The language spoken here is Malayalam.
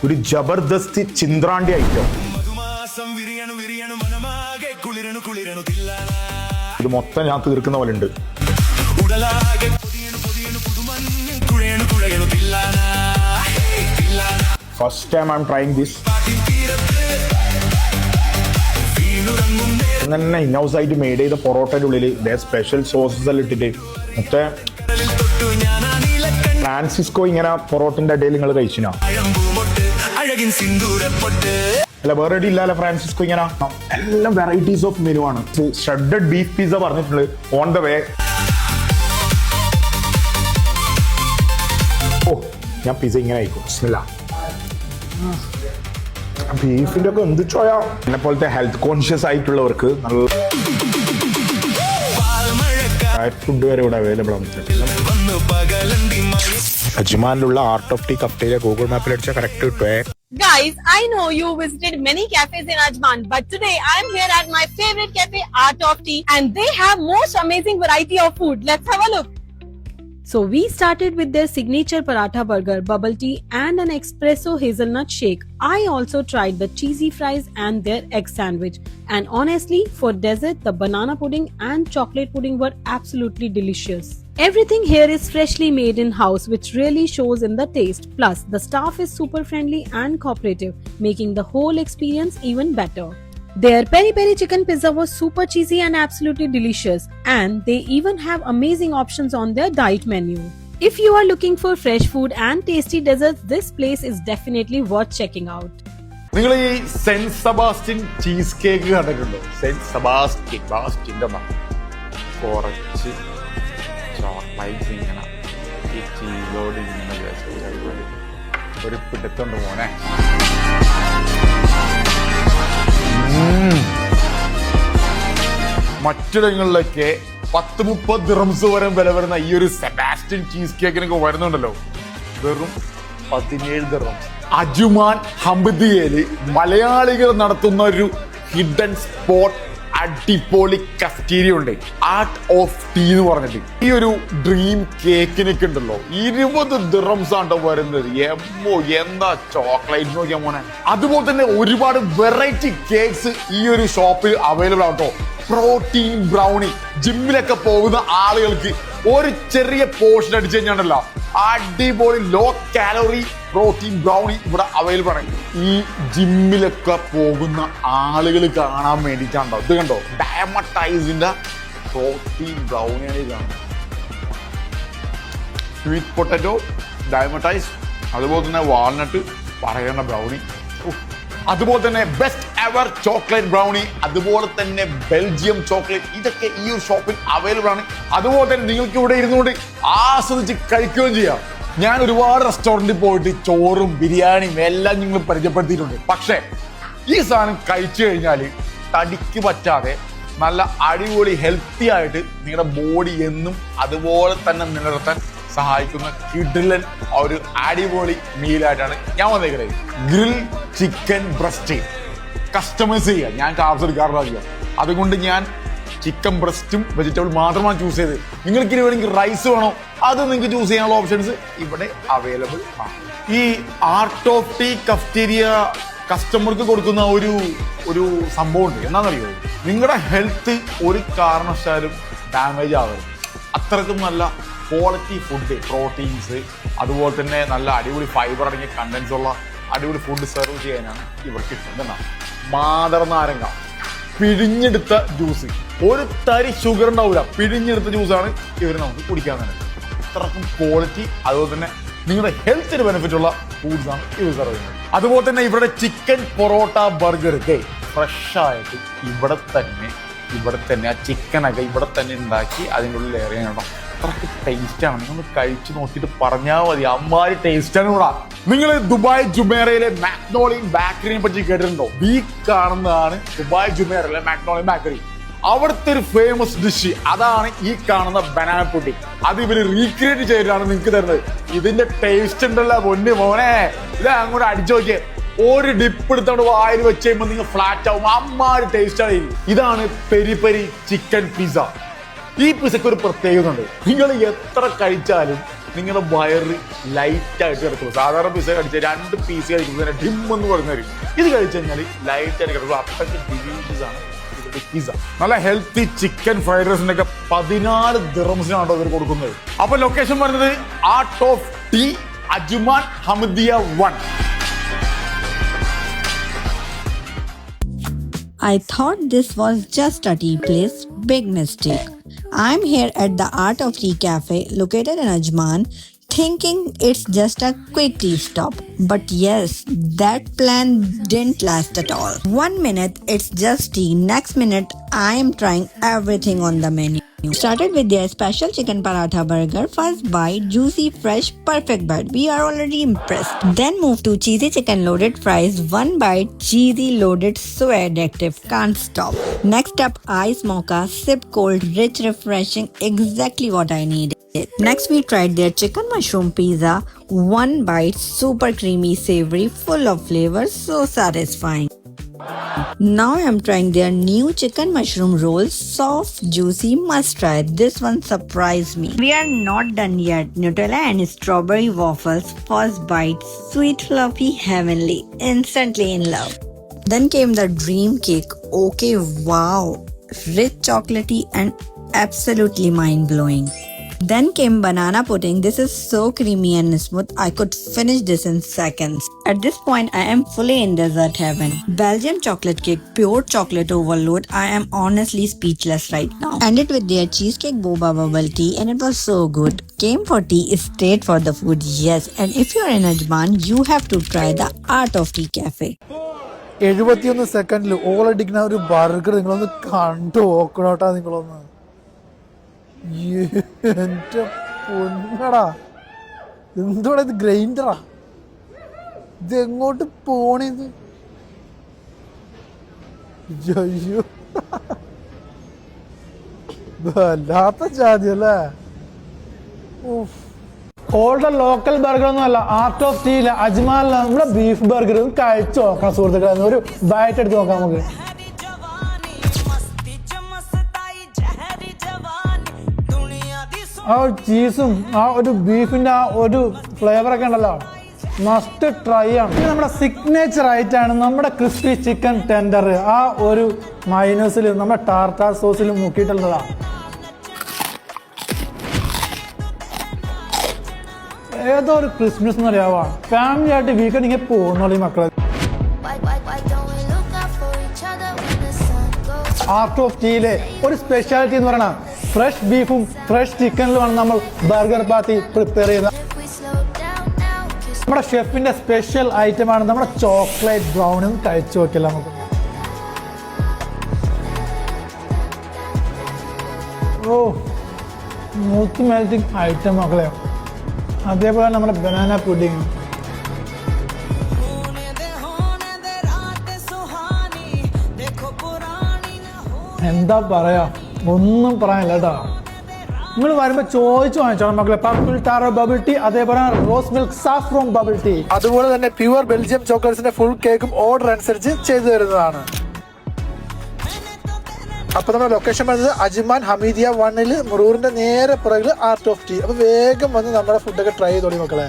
ഒരു ജബർദസ്ത് ചിന്ത്രാണ്ടി ഐറ്റം. ഇത് മൊത്തം ഞാൻ തീർക്കുന്ന പോലെ ഉണ്ട്. First time I M trying this. അങ്ങനെ ഇന്നൗസ് ആയിട്ട് മെയ്ഡ് ചെയ്ത പൊറോട്ടയുടെ ഉള്ളിൽ ഇതേ സ്പെഷ്യൽ സോസസ് എല്ലാം ഇട്ടിട്ട് മറ്റേ ഫ്രാൻസിസ്കോ ഇങ്ങനെ പൊറോട്ടന്റെ ഇടയിൽ നിങ്ങൾ കഴിച്ചിനാ? അല്ല വേറെ എവിടെ ഇല്ലല്ലോ ഫ്രാൻസിസ്കോ ഇങ്ങനെ. എല്ലാം വെറൈറ്റീസ് ഓഫ് മെനു ആണ്. ഷ്രെഡഡ് ബീഫ് പിസ്സ പറഞ്ഞിട്ടുണ്ട് ഓൺ ദ വേ. ഓ ഞാൻ പിസ്സ ഇങ്ങനെ കഴിക്കും. ബിസ്മില്ലാ. ബീഫിന്റെ ഒക്കെ എന്ത് ചോയാ. എന്നെ പോലത്തെ ഹെൽത്ത് കോൺഷ്യസ് ആയിട്ടുള്ളവർക്ക് നല്ല ഫുഡ് വരെ ഇവിടെ അവൈലബിൾ ആണ്. അജ്മാനിലുള്ള art of tea cafeteria Google മാപ്പിൽ അടിച്ചാൽ കറക്റ്റ് കിട്ടുവേ. Guys, I know you visited many cafes in Ajman, but today I am here at my favorite cafe, Art of Tea, and they have most amazing variety of food. Let's have a look. So we started with their signature paratha burger, bubble tea and an espresso hazelnut shake. I also tried the cheesy fries and their egg sandwich. And honestly, for dessert, the banana pudding and chocolate pudding were absolutely delicious. Everything here is freshly made in-house, which really shows in the taste. Plus, the staff is super friendly and cooperative, making the whole experience even better. Their peri-peri chicken pizza was super cheesy and absolutely delicious, and they even have amazing options on their diet menu. If you are looking for fresh food and tasty desserts, this place is definitely worth checking out. നിങ്ങൾ ഈ സെന്റ് സെബാസ്റ്റ്യൻ ചീസ് കേക്ക് കണ്ടിട്ടുണ്ടോ? സെന്റ് സെബാസ്റ്റ്യൻ കുറച്ച് ചോക്ലേറ്റ്സ് ഇങ്ങനെ ഈ ചീസോട് ഇങ്ങനെ ഒരു പിടുത്തുണ്ട് മോനെ. മറ്റിടങ്ങളിലൊക്കെ 10-30 ദിർഹംസ് വരെ വില വരുന്ന ഈ ഒരു സെബാസ്റ്റ്യൻ ചീസ് കേക്കിനൊക്കെ വരുന്നുണ്ടല്ലോ, വെറും 17 ദിർഹംസ്. അജ്മാൻ ഹംദിയയില് മലയാളികൾ നടത്തുന്ന ഒരു ഹിഡൻ സ്പോട്ട് അടിപൊളി കഫ്റ്റീരിയ ഉണ്ട്, ആർട്ട് ഓഫ് ടീ എന്ന് പറഞ്ഞിട്ട്. ഈ ഒരു ഡ്രീം കേക്കിനൊക്കെ ഉണ്ടല്ലോ 20 ദിർഹംസ് ആണ് വരുന്നത്. എന്താ ചോക്ലേറ്റ് നോക്കിയാ മോനെ. അതുപോലെ തന്നെ ഒരുപാട് വെറൈറ്റി കേക്ക്സ് ഈ ഒരു ഷോപ്പിൽ അവൈലബിൾ ആണ് കേട്ടോ. പ്രോട്ടീൻ ബ്രൗണി, ജിമ്മിലൊക്കെ പോകുന്ന ആളുകൾക്ക് ഒരു ചെറിയ പോർഷൻ അടിച്ചു കഴിഞ്ഞാണ്ടല്ലോ അടിപൊളി ലോ കാലോറി പ്രോട്ടീൻ ബ്രൗണി ഇവിടെ അവൈലബിൾ ആണ്. ഈ ജിമ്മിലൊക്കെ പോകുന്ന ആളുകൾ കാണാൻ വേണ്ടിയിട്ടാണോ ഇത് കണ്ടോ, ഡയമട്ടൈസിന്റെ പ്രോട്ടീൻ ബ്രൗണിയാണ് ഇത് കാണുന്നത്. സ്വീറ്റ് പൊട്ടറ്റോ, ഡയമട്ടൈസ്, അതുപോലെ തന്നെ വാൾനട്ട് പറയുന്ന ബ്രൗണി, അതുപോലെ തന്നെ ബെസ്റ്റ് എവർ ചോക്ലേറ്റ് ബ്രൗണി, അതുപോലെ തന്നെ ബെൽജിയം ചോക്ലേറ്റ്, ഇതൊക്കെ ഈ ഒരു ഷോപ്പിൽ അവൈലബിൾ ആണ്. അതുപോലെ തന്നെ നിങ്ങൾക്ക് ഇവിടെ ഇരുന്നുകൊണ്ട് ആസ്വദിച്ച് കഴിക്കുകയും ചെയ്യാം. ഞാൻ ഒരുപാട് റെസ്റ്റോറൻറ്റിൽ പോയിട്ട് ചോറും ബിരിയാണിയും എല്ലാം നിങ്ങൾ പരിചയപ്പെടുത്തിയിട്ടുണ്ട്. പക്ഷേ ഈ സാധനം കഴിച്ചു കഴിഞ്ഞാൽ തടിക്ക് പറ്റാതെ നല്ല അടിപൊളി ഹെൽത്തി ആയിട്ട് നിങ്ങളുടെ ബോഡി എന്നും അതുപോലെ തന്നെ നിലനിർത്താൻ സഹായിക്കുന്ന കിഡിലൻ ഒരു അടിപൊളി മീലായിട്ടാണ് ഞാൻ വന്നേക്കുന്നത്. ഗ്രിൽ ചിക്കൻ ബ്രസ്റ്റ് കസ്റ്റമൈസ് ചെയ്യുക. ഞാൻ കാർബ്സ് എടുക്കാറില്ല, അതുകൊണ്ട് ഞാൻ ചിക്കൻ ബ്രസ്റ്റും വെജിറ്റബിൾ മാത്രമാണ് ചൂസ് ചെയ്തത്. നിങ്ങൾക്ക് ഇനി വേണമെങ്കിൽ റൈസ് വേണോ അത് നിങ്ങൾക്ക് ചൂസ് ചെയ്യാനുള്ള ഓപ്ഷൻസ് ഇവിടെ അവൈലബിൾ ആണ്. ഈ ആർട്ട് ഓഫ് ടീ കഫ്റ്റീരിയ കസ്റ്റമർക്ക് കൊടുക്കുന്ന ഒരു സംഭവം ഉണ്ട്. എന്താണെന്നറിയോ, നിങ്ങളുടെ ഹെൽത്ത് ഒരു കാരണവശാലും ഡാമേജ് ആവരുത്. അത്രയ്ക്കും നല്ല ക്വാളിറ്റി ഫുഡ്, പ്രോട്ടീൻസ്, അതുപോലെ തന്നെ നല്ല അടിപൊളി ഫൈബർ അടങ്ങിയ കണ്ടൻസ് ഉള്ള അടിപൊളി ഫുഡ് സെർവ് ചെയ്യാനാണ് ഇവർക്ക് കിട്ടുന്നത്. മാതള നാരങ്ങ പിഴിഞ്ഞെടുത്ത ജ്യൂസ്, ഒരു തരി ഷുഗർ ഉണ്ടാവില്ല, പിഴിഞ്ഞെടുത്ത ജ്യൂസാണ് ഇവർ നമുക്ക് കുടിക്കാൻ തന്നെ. അത്രക്കും ക്വാളിറ്റി, അതുപോലെ തന്നെ നിങ്ങളുടെ ഹെൽത്തിന് ബെനിഫിറ്റ് ഉള്ള ഫുഡ്സാണ് ഇവർ സെർവ് ചെയ്യുന്നത്. അതുപോലെ തന്നെ ഇവരുടെ ചിക്കൻ പൊറോട്ട ബർഗർ ഫ്രഷ് ആയിട്ട് ഇവിടെ തന്നെ ആ ചിക്കനൊക്കെ ഇവിടെ തന്നെ ഉണ്ടാക്കി അതിൻ്റെ ഉള്ളിൽ ഏറിയാണോ അത്രയ്ക്ക് ടേസ്റ്റാണ്. നിങ്ങൾ കഴിച്ചു നോക്കിയിട്ട് പറഞ്ഞാൽ മതി, അമ്മാരി ടേസ്റ്റാണ് ഇവിടെ. നിങ്ങൾ ദുബായ് ജുമേറയിലെ മാഗ്നോളിയൻ ബേക്കറിനെ പറ്റി കേട്ടിട്ടുണ്ടോ? ഈ കാണുന്നതാണ് ദുബായ് ജുമേറയിലെ മാഗ്നോളിയൻ ബേക്കറി. അവിടുത്തെ ഒരു ഫേമസ് ഡിഷ് അതാണ് ഈ കാണുന്ന ബനാന പുഡിംഗ്. അത് ഇവര് റീക്രിയേറ്റ് ചെയ്തിട്ടാണ് നിങ്ങൾക്ക് തരുന്നത്. ഇതിന്റെ ടേസ്റ്റ് ഉണ്ടല്ലോ പൊന്നു മോനെ, ഇത് അങ്ങോട്ട് അടിച്ചു നോക്കിയേ. ഒരു ഡിപ്പ് എടുത്തോണ്ട് വായിൽ വെച്ച് കഴിയുമ്പോൾ നിങ്ങൾ ഫ്ലാറ്റ് ആവും, അമ്മാരി ടേസ്റ്റ് ആണ്. ഇതാണ് പെരി പെരി ചിക്കൻ പിസ്സ. ഈ പിസ്സക്ക് ഒരു പ്രത്യേകത ഉണ്ട്, നിങ്ങൾ എത്ര കഴിച്ചാലും നിങ്ങളുടെ വയറ് ലൈറ്റായിട്ട് കിടക്കും. സാധാരണ പിസ്സ കഴിച്ചാൽ 2 പീസ് കഴിക്കുന്നത് ഡിം എന്ന് പറയുന്നത് ഇത് കഴിച്ചു കഴിഞ്ഞാൽ ലൈറ്റായിട്ട് കിടക്കും. അത്രയ്ക്ക് ഡിലീഷ്യസ് ആണ് പിസ്സ. നല്ല ഹെൽത്തി ചിക്കൻ ഫ്രൈഡ് റൈസിന്റെ ഒക്കെ 14 ദിറംസിനാണ് ഇവർ കൊടുക്കുന്നത്. അപ്പൊ ലൊക്കേഷൻ പറയുന്നത് art of tea, Ajman Hamidiya 1. I thought this was just a tea place. Big mistake. I'm here at the Art of Tea Cafe located in Ajman, thinking it's just a quick tea stop. But yes, that plan didn't last at all. 1 minute it's just tea, next minute I am trying everything on the menu. Started with their special chicken paratha burger. First bite, juicy, fresh, perfect bite. We are already impressed. Then moved to cheesy chicken loaded fries. One bite, cheesy, loaded, so addictive. Can't stop. Next up, ice mocha, sip cold, rich, refreshing. Exactly what I needed. Next we tried their chicken mushroom pizza. One bite, super creamy, savory, full of flavor, so satisfying. Now I am trying their new chicken mushroom rolls. Soft, juicy, must try. This one surprised me. We are not done yet. Nutella and strawberry waffles. First bite, sweet, fluffy, heavenly. Instantly in love. Then came the dream cake. Okay, wow. Rich, chocolatey and absolutely mind-blowing. Then came banana pudding. This is so creamy and smooth. I could finish this in seconds. At this point, I am fully in dessert heaven. Belgium chocolate cake, pure chocolate overload. I am honestly speechless right now. Ended with their cheesecake boba bubble tea and it was so good. Came for tea, straight for the food, yes. And if you are in Ajman, you have to try the Art of Tea Cafe. 71 സെക്കൻഡിൽ ഓളടിക്കുന്ന ഒരു ബർഗർ നിങ്ങളൊന്ന് കണ്ടു നോക്കണോട്ടാ. നിങ്ങളൊന്ന് എന്റെ പൊന്നടാ, എന്തോടാ ഇത്, ഗ്രൈൻഡറാ ഇത്? എങ്ങോട്ട് പോണിത്? അയ്യോ, വല്ലാത്ത ജാതി അല്ലേ. ഓളുടെ ലോക്കൽ ബർഗർ ഒന്നും അല്ല, ആർട്ട് ഓഫ് ടീയിലെ അജ്മാനിലെ നമ്മുടെ ബീഫ് ബർഗർ കഴിച്ചു നോക്കണം സുഹൃത്തുക്കളെ. ഒരു ബൈറ്റ് എടുത്ത് നോക്കാം നമുക്ക്. ആ ഒരു ചീസും ആ ഒരു ബീഫിന്റെ ആ ഒരു ഫ്ലേവറൊക്കെ ഉണ്ടല്ലോ, മസ്റ്റ് ട്രൈ ആണ്. ഇത് നമ്മുടെ സിഗ്നേച്ചർ ആയിട്ടാണ് നമ്മുടെ ക്രിസ്പി ചിക്കൻ ടെൻഡർ ആ ഒരു മൈനസിൽ നമ്മുടെ ടാർട്ടാർ സോസിൽ മുക്കിയിട്ടുള്ളതാ. ഏതോ ഒരു ക്രിസ്മസ് എന്ന് പറയാവാ, ഫാമിലി ആയിട്ട് വീക്കെൻഡ് ഇങ്ങനെ പോകുന്നുള്ളൂ ഈ മക്കളെ. ആർട്ട് ഓഫ് ടീയിലെ ഒരു സ്പെഷ്യാലിറ്റി എന്ന് പറയുന്നത് ഫ്രഷ് ബീഫും ഫ്രഷ് ചിക്കനിലുമാണ് നമ്മൾ ബർഗർ പാറ്റി പ്രിപ്പയർ ചെയ്യുന്നത്. നമ്മുടെ ഷെഫിന്റെ സ്പെഷ്യൽ ഐറ്റമാണ് നമ്മുടെ ചോക്ലേറ്റ് ബ്രൗണി. കഴിച്ചു നോക്കില്ല നമുക്ക്. ഓ, സ്മൂത്ത് മെൽറ്റിംഗ് ഐറ്റം മക്കളെ. അതേപോലെ നമ്മുടെ ബനാന പുഡിങ്. എന്താ പറയാ, ഒന്നും പറയാനില്ല കേട്ടോ. നിങ്ങൾ വരുമ്പോ ചോദിച്ചു വാങ്ങിച്ചോളാം മക്കളെ. പർപ്പിൾ ടാറോ ബബിൾ ടീ, അതേപോലെ rose milk saffron bubble tea, അതുപോലെ തന്നെ പ്യുവർ ബെൽജിയം ചോക്ലേറ്റ്സിന്റെ ഫുൾ കേക്കും ഓർഡർ അനുസരിച്ച് ചെയ്തു തരുന്നതാണ്. അപ്പൊ നമ്മുടെ ലൊക്കേഷൻ പറയുന്നത് അജ്മാൻ ഹമീദിയ 1 മുറൂറിന്റെ നേരെ പുറകിൽ ആർട്ട് ഓഫ് ടീ. അപ്പൊ വേഗം വന്ന് നമ്മുടെ ഫുഡൊക്കെ ട്രൈ ചെയ്തോളി മക്കളെ.